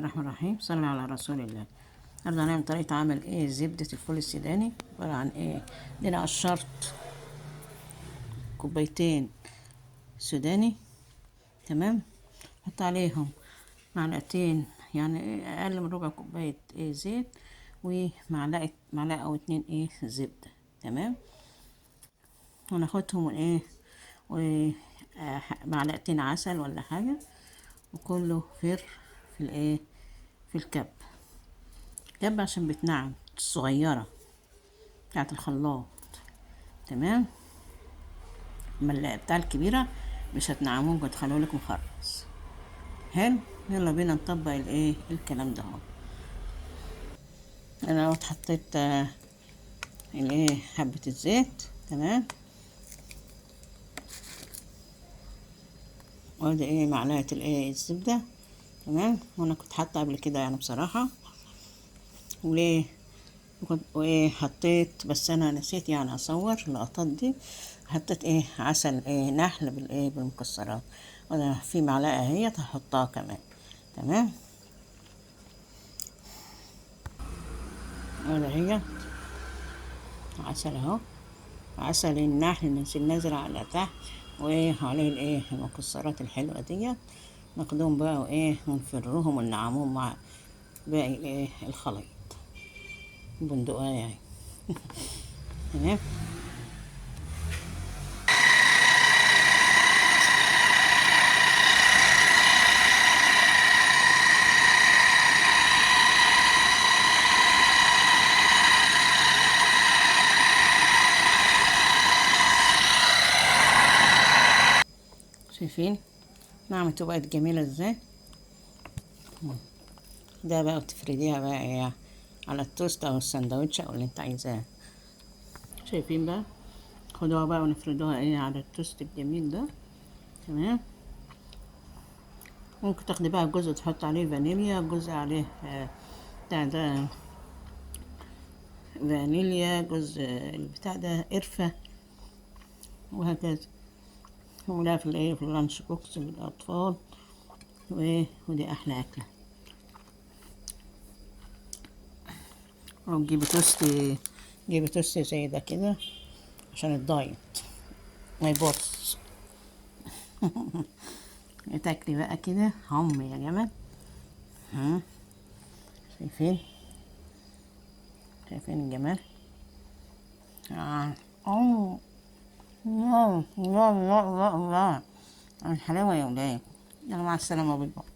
الرحمن الرحيم. صلى على رسول الله. النهارده هنعمل طريقة عمل زبدة الفول السوداني. عبارة عن لنا قشرت كوبايتين سوداني. تمام. حط عليهم معلقتين، يعني اقل من ربع كوباية زيت، ومعلقة او اتنين زبدة. تمام. وناخدهم ومعلقتين عسل ولا حاجة، وكله في في الكب عشان بتنعم الصغيرة بتاعت الخلاط. تمام. اما بتاع الكبيرة مش هتنعموه، هتخلوا لك مخرص. حلو. يلا بينا نطبق الكلام ده اهو. انا حطيت حبة الزيت. تمام. وادي معلقة الزبدة. تمام. وانا كنت حاطة قبل كده يعني بصراحة. وليه وحطيت، بس انا نسيت يعني اصور اللقطات دي. حطيت عسل نحل بالمكسرات. وانا في معلقه اهي هحطها كمان. تمام. وده هي عسل اهو، عسل النحل نازل على تحت، وعليه المكسرات الحلوه ديت. ناخدهم بقى ونفرهم وننعمهم مع باقي الخليط. بندقايه يعني. تمام. شايفين نعمته بقت جميله ازاي؟ ده بقى وتفرديها بقى على التوست او السندوتش او اللي انت عايزاه. شايفين بقى؟ خدوها بقى ونفردوها على التوست الجميل ده. تمام. ممكن تاخدي بقى جزء تحط عليه فانيليا، جزء عليه بتاع ده فانيليا، جزء البتاع ده قرفة، وهكذا. ولا في اللانش بوكس للأطفال. ودي أحلى أكلة. وتجيبي توست، جيبي توست زي ده كده عشان الدايت ما يبص. تاكلي بقى كده هم يا جمال. شايفين؟ شايفين الجمال؟ اه. الله الله الله الله، الحلاوة يا ولاد. يلا مع السلامة، باي باي.